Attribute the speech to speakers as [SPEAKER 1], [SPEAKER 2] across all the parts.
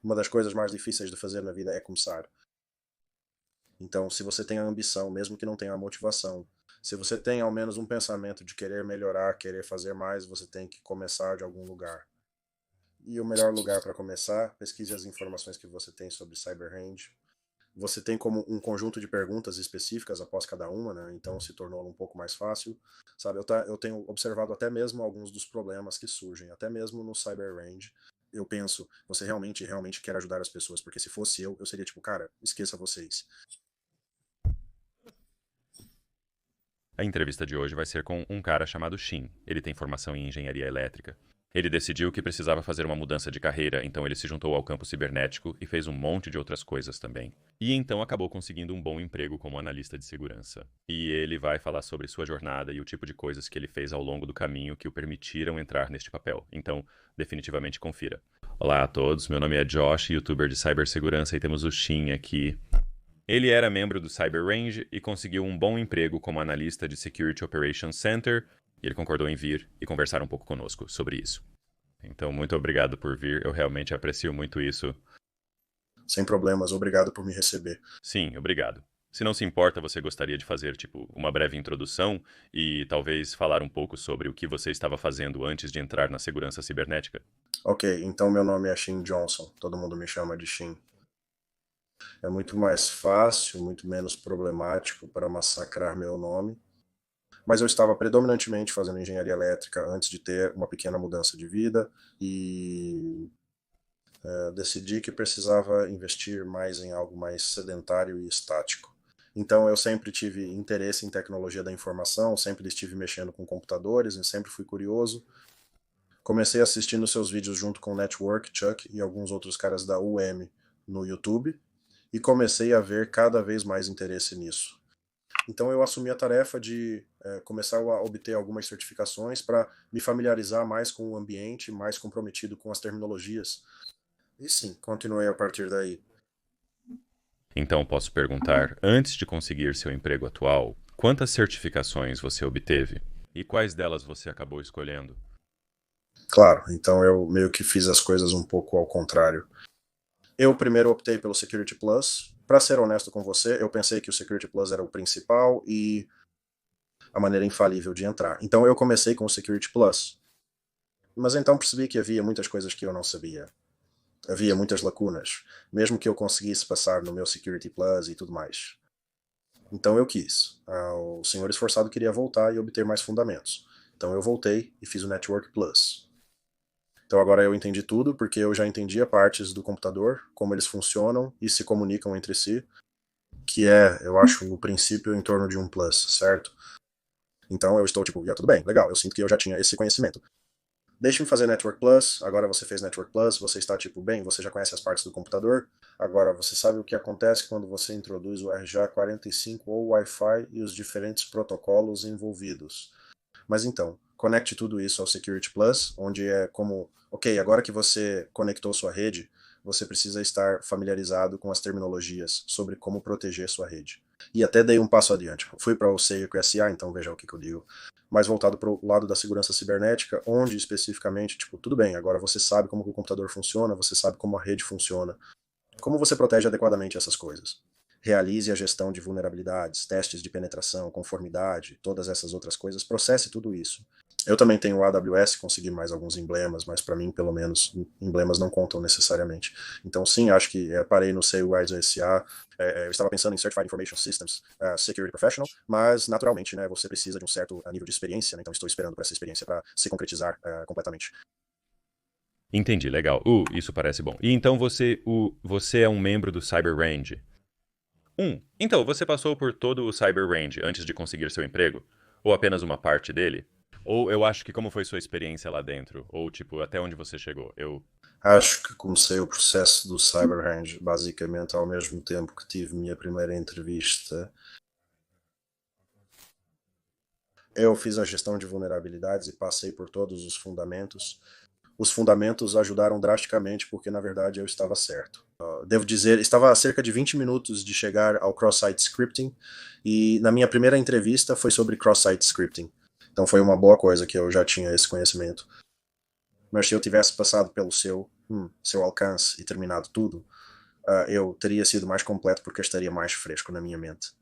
[SPEAKER 1] Uma das coisas mais difíceis de fazer na vida é começar. Então, se você tem a ambição, mesmo que não tenha a motivação, se você tem ao menos um pensamento de querer melhorar, querer fazer mais, você tem que começar de algum lugar. E o melhor lugar para começar, pesquise as informações que você tem sobre CyberRange. Você tem como um conjunto de perguntas específicas após cada uma, né? Então se tornou um pouco mais fácil. Sabe, eu tenho observado até mesmo alguns dos problemas que surgem, até mesmo no CyberRange. Eu penso, você realmente quer ajudar as pessoas, porque se fosse eu seria tipo, cara, esqueça vocês.
[SPEAKER 2] A entrevista de hoje vai ser com um cara chamado Shin. Ele tem formação em engenharia elétrica. Ele decidiu que precisava fazer uma mudança de carreira, então ele se juntou ao campo cibernético e fez um monte de outras coisas também. E então acabou conseguindo um bom emprego como analista de segurança. E ele vai falar sobre sua jornada e o tipo de coisas que ele fez ao longo do caminho que o permitiram entrar neste papel. Então, definitivamente confira. Olá a todos, meu nome é Josh, youtuber de cibersegurança, e temos o Shin aqui. Ele era membro do CyberRange e conseguiu um bom emprego como analista de Security Operations Center, e ele concordou em vir e conversar um pouco conosco sobre isso. Então, muito obrigado por vir, eu realmente aprecio muito isso.
[SPEAKER 1] Sem problemas, obrigado por me receber.
[SPEAKER 2] Sim, obrigado. Se não se importa, você gostaria de fazer, tipo, uma breve introdução e talvez falar um pouco sobre o que você estava fazendo antes de entrar na segurança cibernética?
[SPEAKER 1] Ok, então meu nome é Shin Johnson, todo mundo me chama de Shin. É muito mais fácil, muito menos problemático para massacrar meu nome. Mas eu estava predominantemente fazendo engenharia elétrica antes de ter uma pequena mudança de vida e decidi que precisava investir mais em algo mais sedentário e estático. Então eu sempre tive interesse em tecnologia da informação, sempre estive mexendo com computadores e sempre fui curioso. Comecei assistindo seus vídeos junto com o Network, Chuck e alguns outros caras da UM no YouTube e comecei a ver cada vez mais interesse nisso. Então eu assumi a tarefa de começar a obter algumas certificações para me familiarizar mais com o ambiente, mais comprometido com as terminologias. E sim, continuei a partir daí.
[SPEAKER 2] Então, posso perguntar, antes de conseguir seu emprego atual, quantas certificações você obteve? E quais delas você acabou escolhendo?
[SPEAKER 1] Claro, então eu meio que fiz as coisas um pouco ao contrário. Eu primeiro optei pelo Security Plus. Para ser honesto com você, eu pensei que o Security Plus era o principal e a maneira infalível de entrar. Então eu comecei com o Security Plus. Mas então percebi que havia muitas coisas que eu não sabia. Havia muitas lacunas, mesmo que eu conseguisse passar no meu Security Plus e tudo mais. Então eu quis. O senhor esforçado queria voltar e obter mais fundamentos. Então eu voltei e fiz o Network Plus. Então agora eu entendi tudo, porque eu já entendia partes do computador, como eles funcionam e se comunicam entre si, que é, eu acho, o princípio em torno de um plus, certo? Então eu estou tipo, tudo bem, legal, eu sinto que eu já tinha esse conhecimento. Deixe-me fazer Network Plus, agora você fez Network Plus, você está tipo, bem, você já conhece as partes do computador, agora você sabe o que acontece quando você introduz o RJ45 ou Wi-Fi e os diferentes protocolos envolvidos. Mas então, conecte tudo isso ao Security Plus, onde é como, ok, agora que você conectou sua rede, você precisa estar familiarizado com as terminologias sobre como proteger sua rede. E até dei um passo adiante. Fui para o CIRC-SA, então veja o que eu digo. Mais voltado para o lado da segurança cibernética, onde especificamente, tipo, tudo bem, agora você sabe como o computador funciona, você sabe como a rede funciona. Como você protege adequadamente essas coisas? Realize a gestão de vulnerabilidades, testes de penetração, conformidade, todas essas outras coisas, processe tudo isso. Eu também tenho o AWS, consegui mais alguns emblemas, mas para mim, pelo menos, emblemas não contam necessariamente. Então, sim, acho que parei no CUISA. Eu estava pensando em Certified Information Systems Security Professional, mas, naturalmente, né, você precisa de um certo nível de experiência, né, então estou esperando por essa experiência para se concretizar completamente.
[SPEAKER 2] Entendi, legal. Isso parece bom. E então você é um membro do CyberRange. Então você passou por todo o CyberRange antes de conseguir seu emprego? Ou apenas uma parte dele? Ou eu acho que como foi sua experiência lá dentro? Ou tipo, até onde você chegou?
[SPEAKER 1] Acho que comecei o processo do CyberRange basicamente ao mesmo tempo que tive minha primeira entrevista. Eu fiz a gestão de vulnerabilidades e passei por todos os fundamentos. Os fundamentos ajudaram drasticamente porque, na verdade, eu estava certo. Devo dizer, estava a cerca de 20 minutos de chegar ao cross-site scripting e na minha primeira entrevista foi sobre cross-site scripting. Então foi uma boa coisa que eu já tinha esse conhecimento. Mas se eu tivesse passado pelo seu, seu alcance e terminado tudo, eu teria sido mais completo porque estaria mais fresco na minha mente.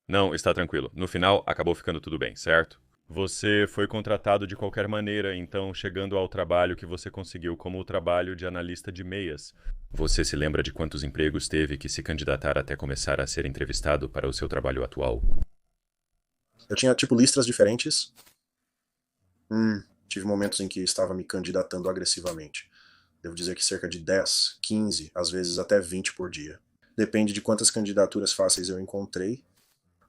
[SPEAKER 2] Não, está tranquilo. No final, acabou ficando tudo bem, certo? Você foi contratado de qualquer maneira, então, chegando ao trabalho que você conseguiu como o trabalho de analista de meias. Você se lembra de quantos empregos teve que se candidatar até começar a ser entrevistado para o seu trabalho atual?
[SPEAKER 1] Eu tinha, tipo, listras diferentes. Tive momentos em que estava me candidatando agressivamente. Devo dizer que cerca de 10, 15, às vezes até 20 por dia. Depende de quantas candidaturas fáceis eu encontrei.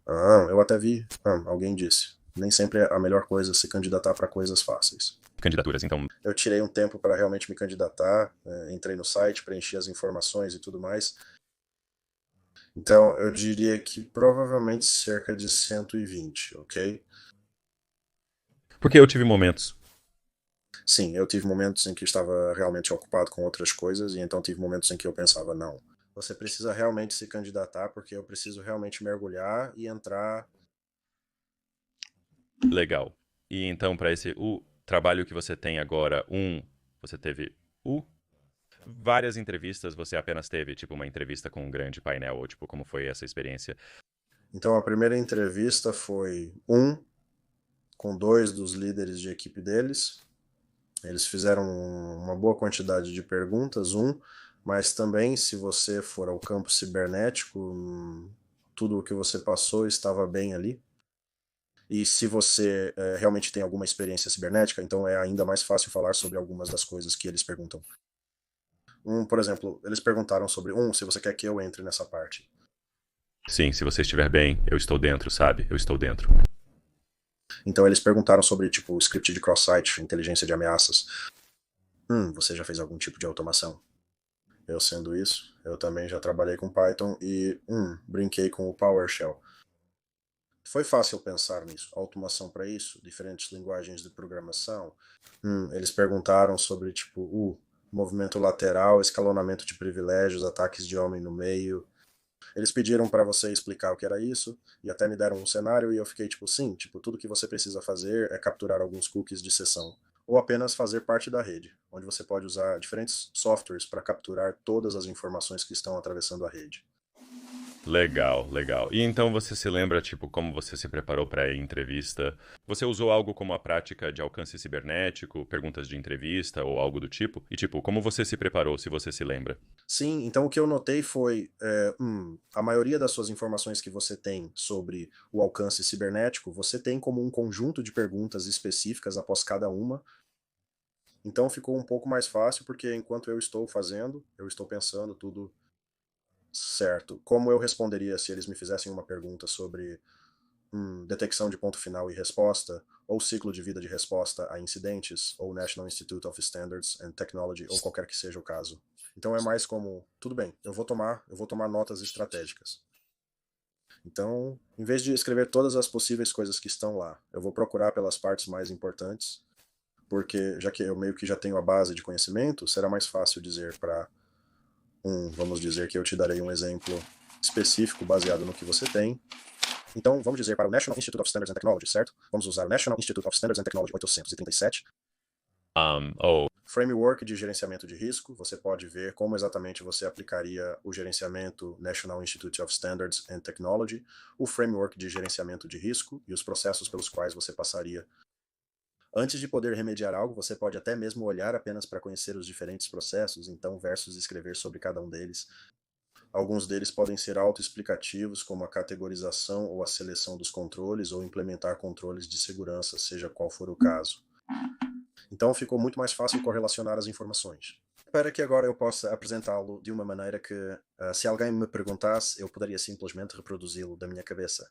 [SPEAKER 1] Eu até vi, alguém disse. Nem sempre é a melhor coisa se candidatar para coisas fáceis.
[SPEAKER 2] Candidaturas, então.
[SPEAKER 1] Eu tirei um tempo para realmente me candidatar, entrei no site, preenchi as informações e tudo mais. Então, eu diria que provavelmente cerca de 120, ok?
[SPEAKER 2] Porque eu tive momentos.
[SPEAKER 1] Sim, eu tive momentos em que estava realmente ocupado com outras coisas, e então tive momentos em que eu pensava, não, você precisa realmente se candidatar, porque eu preciso realmente mergulhar e entrar.
[SPEAKER 2] Legal. E então, para esse o trabalho que você tem agora, você teve o várias entrevistas, você apenas teve, tipo, uma entrevista com um grande painel, ou tipo, como foi essa experiência?
[SPEAKER 1] Então, a primeira entrevista foi com dois dos líderes de equipe deles. Eles fizeram uma boa quantidade de perguntas, mas também, se você for ao campo cibernético, tudo o que você passou estava bem ali. E se você realmente tem alguma experiência cibernética, então é ainda mais fácil falar sobre algumas das coisas que eles perguntam. Por exemplo, eles perguntaram sobre, se você quer que eu entre nessa parte.
[SPEAKER 2] Sim, se você estiver bem, eu estou dentro, sabe? Eu estou dentro.
[SPEAKER 1] Então eles perguntaram sobre, tipo, script de cross-site, inteligência de ameaças. Você já fez algum tipo de automação? Eu sendo isso, eu também já trabalhei com Python e, brinquei com o PowerShell. Foi fácil pensar nisso. Automação para isso, diferentes linguagens de programação. Eles perguntaram sobre, tipo, movimento lateral, escalonamento de privilégios, ataques de homem no meio. Eles pediram para você explicar o que era isso e até me deram um cenário e eu fiquei tipo, sim, tipo, tudo que você precisa fazer é capturar alguns cookies de sessão ou apenas fazer parte da rede, onde você pode usar diferentes softwares para capturar todas as informações que estão atravessando a rede.
[SPEAKER 2] Legal, legal. E então você se lembra, tipo, como você se preparou para a entrevista? Você usou algo como a prática de alcance cibernético, perguntas de entrevista ou algo do tipo? E, tipo, como você se preparou, se você se lembra?
[SPEAKER 1] Sim, então o que eu notei foi a maioria das suas informações que você tem sobre o alcance cibernético, você tem como um conjunto de perguntas específicas após cada uma. Então ficou um pouco mais fácil, porque enquanto eu estou fazendo, eu estou pensando tudo certo. Como eu responderia se eles me fizessem uma pergunta sobre detecção de ponto final e resposta, ou ciclo de vida de resposta a incidentes, ou National Institute of Standards and Technology, ou qualquer que seja o caso. Então é mais como, tudo bem, eu vou tomar notas estratégicas. Então, em vez de escrever todas as possíveis coisas que estão lá, eu vou procurar pelas partes mais importantes, porque já que eu meio que já tenho a base de conhecimento, será mais fácil dizer para vamos dizer que eu te darei um exemplo específico baseado no que você tem. Então, vamos dizer para o National Institute of Standards and Technology, certo? Vamos usar o National Institute of Standards and Technology 837.
[SPEAKER 2] Oh,
[SPEAKER 1] Framework de gerenciamento de risco. Você pode ver como exatamente você aplicaria o gerenciamento National Institute of Standards and Technology, o framework de gerenciamento de risco e os processos pelos quais você passaria. Antes de poder remediar algo, você pode até mesmo olhar apenas para conhecer os diferentes processos, então versus escrever sobre cada um deles. Alguns deles podem ser autoexplicativos, como a categorização ou a seleção dos controles, ou implementar controles de segurança, seja qual for o caso. Então ficou muito mais fácil correlacionar as informações. Para que agora eu possa apresentá-lo de uma maneira que, se alguém me perguntasse, eu poderia simplesmente reproduzi-lo da minha cabeça.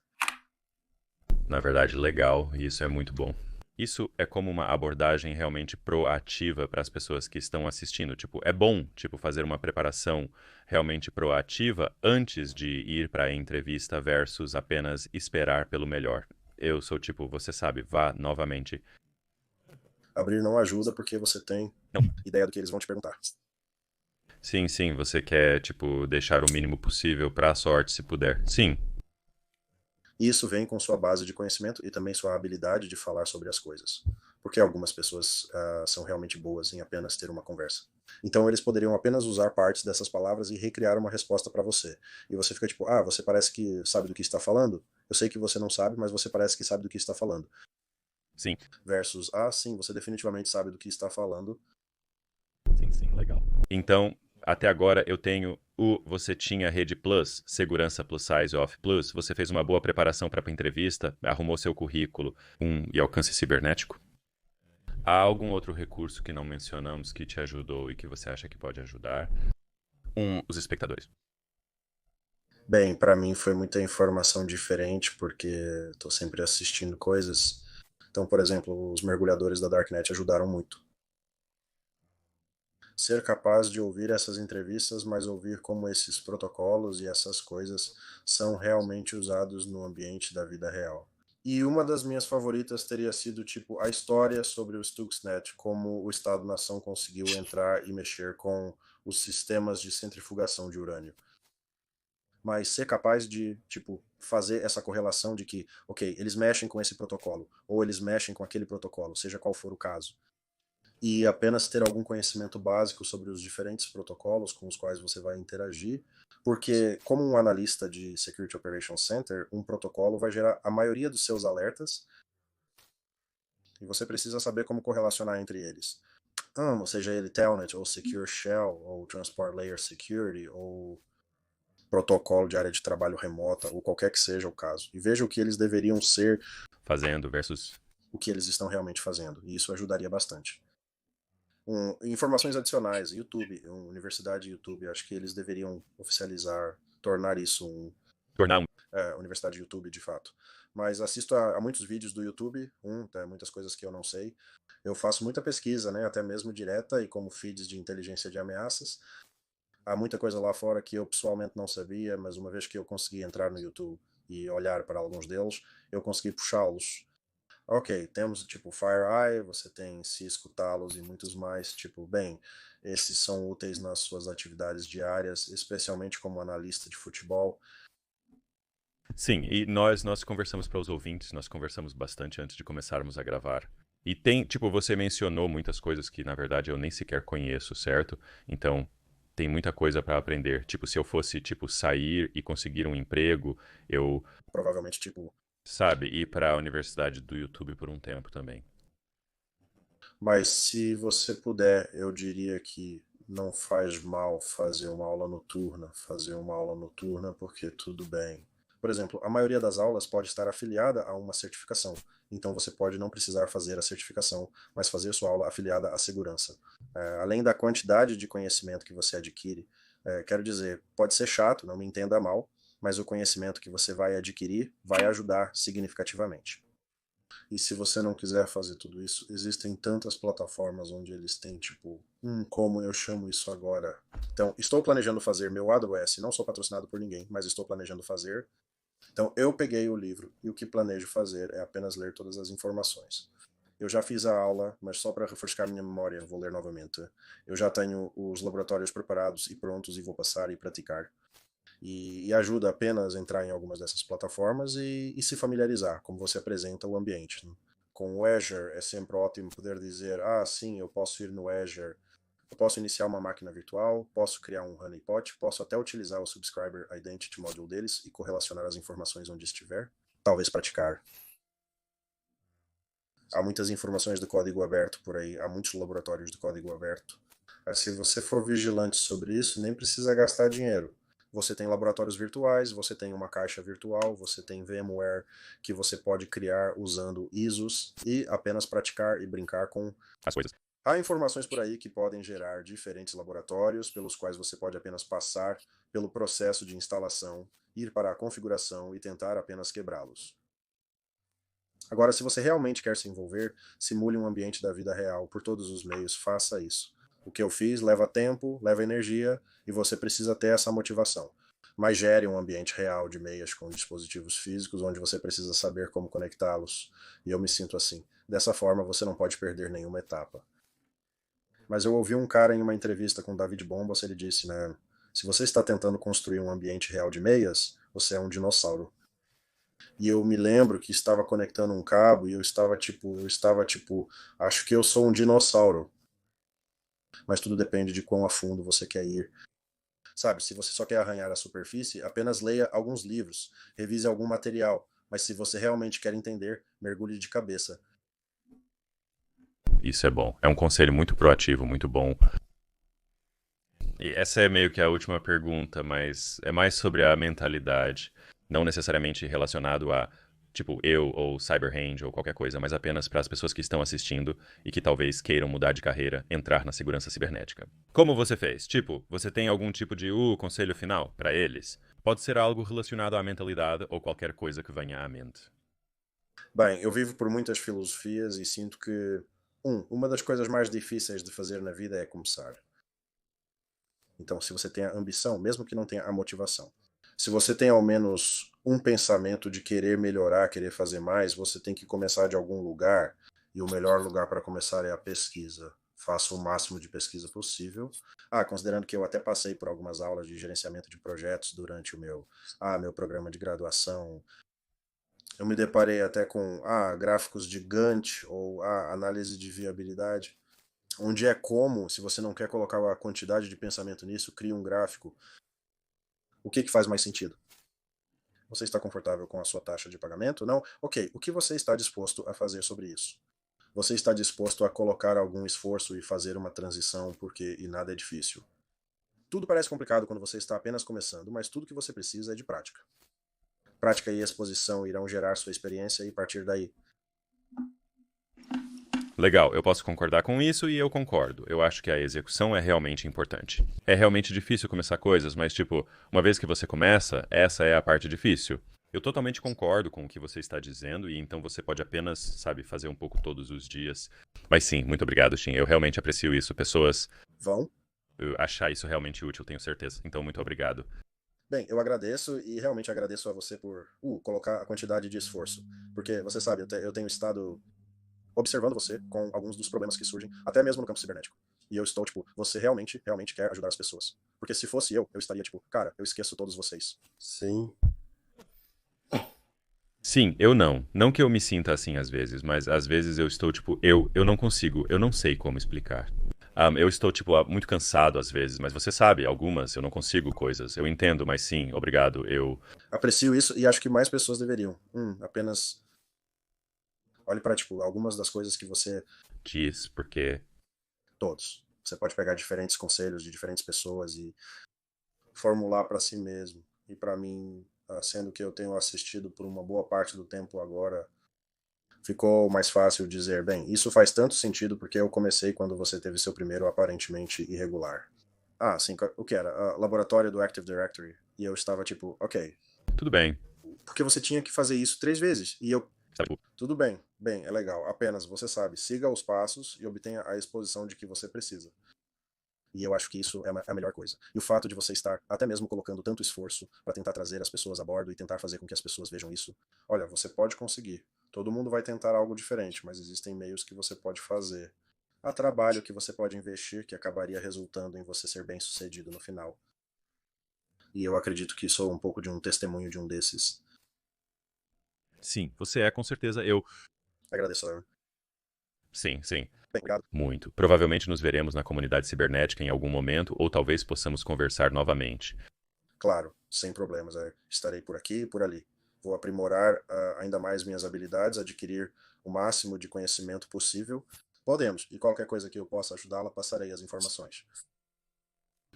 [SPEAKER 2] na verdade, legal, e isso é muito bom. Isso é como uma abordagem realmente proativa para as pessoas que estão assistindo. Tipo, é bom, tipo, fazer uma preparação realmente proativa antes de ir para a entrevista versus apenas esperar pelo melhor. Eu sou tipo, você sabe, vá novamente.
[SPEAKER 1] Abrir não ajuda porque você tem
[SPEAKER 2] Não.
[SPEAKER 1] ideia do que eles vão te perguntar.
[SPEAKER 2] Sim, sim, você quer, tipo, deixar o mínimo possível para a sorte, se puder. Sim,
[SPEAKER 1] E isso vem com sua base de conhecimento e também sua habilidade de falar sobre as coisas. porque algumas pessoas são realmente boas em apenas ter uma conversa. Então eles poderiam apenas usar partes dessas palavras e recriar uma resposta para você. E você fica tipo, ah, você parece que sabe do que está falando? Eu sei que você não sabe, mas você parece que sabe do que está falando.
[SPEAKER 2] Sim,
[SPEAKER 1] Versus, ah, sim, você definitivamente sabe do que está falando.
[SPEAKER 2] sim, legal. Então, até agora eu tenho você tinha Rede Plus, Segurança Plus Size Off Plus, você fez uma boa preparação para a entrevista, arrumou seu currículo e alcance cibernético? Há algum outro recurso que não mencionamos que te ajudou e que você acha que pode ajudar? Os espectadores.
[SPEAKER 1] Bem, para mim foi muita informação diferente, porque estou sempre assistindo coisas. Então, por exemplo, os mergulhadores da Darknet ajudaram muito. Ser capaz de ouvir essas entrevistas, mas ouvir como esses protocolos e essas coisas são realmente usados no ambiente da vida real. E uma das minhas favoritas teria sido tipo a história sobre o Stuxnet, como o Estado-nação conseguiu entrar e mexer com os sistemas de centrifugação de urânio. Mas ser capaz de, tipo, fazer essa correlação de que, ok, eles mexem com esse protocolo, ou eles mexem com aquele protocolo, seja qual for o caso, e apenas ter algum conhecimento básico sobre os diferentes protocolos com os quais você vai interagir, porque como um analista de Security Operations Center, um protocolo vai gerar a maioria dos seus alertas e você precisa saber como correlacionar entre eles. Seja ele Telnet, ou Secure Shell, ou Transport Layer Security, ou protocolo de área de trabalho remota, ou qualquer que seja o caso. E veja o que eles deveriam ser,
[SPEAKER 2] Fazendo versus.
[SPEAKER 1] o que eles estão realmente fazendo. E isso ajudaria bastante. Informações adicionais, YouTube, Universidade YouTube, acho que eles deveriam oficializar, tornar isso
[SPEAKER 2] Tornar um.
[SPEAKER 1] Universidade YouTube de fato. Mas assisto a muitos vídeos do YouTube, tem muitas coisas que eu não sei. Eu faço muita pesquisa, né, até mesmo direta e como feeds de inteligência de ameaças. Há muita coisa lá fora que eu pessoalmente não sabia, mas uma vez que eu consegui entrar no YouTube e olhar para alguns deles, eu consegui puxá-los. Ok, temos tipo FireEye, você tem Cisco, Talos e muitos mais. Tipo, bem, esses são úteis nas suas atividades diárias, especialmente como analista de futebol.
[SPEAKER 2] Sim, e nós conversamos para os ouvintes, nós conversamos bastante antes de começarmos a gravar. E tem, tipo, você mencionou muitas coisas que na verdade eu nem sequer conheço, certo? Então, tem muita coisa para aprender. Tipo, se eu fosse, tipo, sair e conseguir um emprego, eu,
[SPEAKER 1] Provavelmente, tipo,
[SPEAKER 2] sabe, ir para a universidade do YouTube por um tempo também.
[SPEAKER 1] mas se você puder, eu diria que não faz mal fazer uma aula noturna, porque tudo bem. Por exemplo, a maioria das aulas pode estar afiliada a uma certificação, então você pode não precisar fazer a certificação, mas fazer sua aula afiliada à segurança. Além da quantidade de conhecimento que você adquire, quero dizer, pode ser chato, não me entenda mal, mas o conhecimento que você vai adquirir vai ajudar significativamente. E se você não quiser fazer tudo isso, existem tantas plataformas onde eles têm, tipo, como eu chamo isso agora? Então, estou planejando fazer meu AWS, não sou patrocinado por ninguém, mas estou planejando fazer. Então, eu peguei o livro e o que planejo fazer é apenas ler todas as informações. Eu já fiz a aula, mas só para refrescar minha memória, vou ler novamente. Eu já tenho os laboratórios preparados e prontos e vou passar e praticar. E ajuda apenas a entrar em algumas dessas plataformas e se familiarizar, como você apresenta o ambiente. Né? Com o Azure é sempre ótimo poder dizer, ah, sim, eu posso ir no Azure, eu posso iniciar uma máquina virtual, posso criar um honeypot, posso até utilizar o Subscriber Identity Module deles e correlacionar as informações onde estiver, talvez praticar. Há muitas informações do código aberto por aí, há muitos laboratórios de código aberto. Se você for vigilante sobre isso, nem precisa gastar dinheiro. Você tem laboratórios virtuais, você tem uma caixa virtual, você tem VMware que você pode criar usando ISOs e apenas praticar e brincar com
[SPEAKER 2] As coisas.
[SPEAKER 1] Há informações por aí que podem gerar diferentes laboratórios, pelos quais você pode apenas passar pelo processo de instalação, ir para a configuração e tentar apenas quebrá-los. Agora, se você realmente quer se envolver, simule um ambiente da vida real por todos os meios, faça isso. O que eu fiz leva tempo, leva energia e você precisa ter essa motivação. Mas gere um ambiente real de meias com dispositivos físicos onde você precisa saber como conectá-los. E eu me sinto assim. Dessa forma, você não pode perder nenhuma etapa. Mas eu ouvi um cara em uma entrevista com o David Bombas, ele disse, né? Se você está tentando construir um ambiente real de meias, você é um dinossauro. E eu me lembro que estava conectando um cabo e acho que eu sou um dinossauro, mas tudo depende de quão a fundo você quer ir. Sabe, se você só quer arranhar a superfície, apenas leia alguns livros, revise algum material, mas se você realmente quer entender, mergulhe de cabeça.
[SPEAKER 2] Isso é bom. É um conselho muito proativo, muito bom. E essa é meio que a última pergunta, mas é mais sobre a mentalidade. Não necessariamente relacionado a, tipo, eu ou Cyberhand ou qualquer coisa, mas apenas para as pessoas que estão assistindo e que talvez queiram mudar de carreira, entrar na segurança cibernética. Como você fez? Tipo, você tem algum tipo de conselho final para eles? Pode ser algo relacionado à mentalidade ou qualquer coisa que venha à mente.
[SPEAKER 1] Bem, eu vivo por muitas filosofias e sinto que, uma das coisas mais difíceis de fazer na vida é começar. Então, se você tem a ambição, mesmo que não tenha a motivação, se você tem ao menos um pensamento de querer melhorar, querer fazer mais, você tem que começar de algum lugar, e o melhor lugar para começar é a pesquisa. Faça o máximo de pesquisa possível. Considerando que eu até passei por algumas aulas de gerenciamento de projetos durante meu programa de graduação, eu me deparei até com gráficos de Gantt ou análise de viabilidade, onde é como, se você não quer colocar a quantidade de pensamento nisso, cria um gráfico. O que faz mais sentido? Você está confortável com a sua taxa de pagamento? Não? Ok, o que você está disposto a fazer sobre isso? Você está disposto a colocar algum esforço e fazer uma transição e nada é difícil? Tudo parece complicado quando você está apenas começando, mas tudo que você precisa é de prática. Prática e exposição irão gerar sua experiência e partir daí.
[SPEAKER 2] Legal, eu posso concordar com isso e eu concordo. Eu acho que a execução é realmente importante. É realmente difícil começar coisas, mas, tipo, uma vez que você começa, essa é a parte difícil. Eu totalmente concordo com o que você está dizendo e então você pode apenas, sabe, fazer um pouco todos os dias. Mas sim, muito obrigado, Shin. Eu realmente aprecio isso. Pessoas
[SPEAKER 1] Vão?
[SPEAKER 2] achar isso realmente útil, tenho certeza. Então, muito obrigado.
[SPEAKER 1] Bem, eu agradeço e realmente agradeço a você por colocar a quantidade de esforço. Porque, você sabe, eu tenho estado observando você com alguns dos problemas que surgem, até mesmo no campo cibernético. E eu estou, tipo, você realmente, realmente quer ajudar as pessoas. Porque se fosse eu estaria, tipo, cara, eu esqueço todos vocês. Sim.
[SPEAKER 2] Sim, eu não. Não que eu me sinta assim às vezes, mas às vezes eu estou tipo, eu não consigo, eu não sei como explicar. Eu estou, tipo, muito cansado às vezes, mas você sabe, algumas eu não consigo coisas. Eu entendo, mas sim, obrigado. Eu
[SPEAKER 1] Aprecio isso e acho que mais pessoas deveriam. Apenas olhe para, tipo, algumas das coisas que você.
[SPEAKER 2] quis, porque.
[SPEAKER 1] Todos. Você pode pegar diferentes conselhos de diferentes pessoas e formular para si mesmo. E para mim, sendo que eu tenho assistido por uma boa parte do tempo agora, ficou mais fácil dizer, bem, isso faz tanto sentido porque eu comecei quando você teve seu primeiro aparentemente irregular. Sim, o que era? Laboratório do Active Directory. E eu estava tipo, ok,
[SPEAKER 2] Tudo bem.
[SPEAKER 1] porque você tinha que fazer isso 3 vezes. E eu,
[SPEAKER 2] Sabe, tipo,
[SPEAKER 1] tudo bem, bem, é legal. Apenas, você sabe, siga os passos e obtenha a exposição de que você precisa. E eu acho que isso é a melhor coisa. E o fato de você estar até mesmo colocando tanto esforço para tentar trazer as pessoas a bordo e tentar fazer com que as pessoas vejam isso. Olha, você pode conseguir. Todo mundo vai tentar algo diferente, mas existem meios que você pode fazer. Há trabalho que você pode investir que acabaria resultando em você ser bem sucedido no final. E eu acredito que sou um pouco de um testemunho de um desses.
[SPEAKER 2] sim, você é com certeza eu.
[SPEAKER 1] Agradeço, Larry.
[SPEAKER 2] Sim, sim.
[SPEAKER 1] Bem, obrigado.
[SPEAKER 2] Muito. Provavelmente nos veremos na comunidade cibernética em algum momento, ou talvez possamos conversar novamente.
[SPEAKER 1] Claro, sem problemas. Estarei por aqui e por ali. Vou aprimorar ainda mais minhas habilidades, adquirir o máximo de conhecimento possível. Podemos, e qualquer coisa que eu possa ajudá-la, passarei as informações.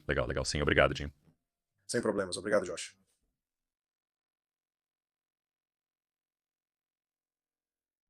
[SPEAKER 2] Legal, legal. Sim, obrigado, Jim.
[SPEAKER 1] Sem problemas. Obrigado, Josh.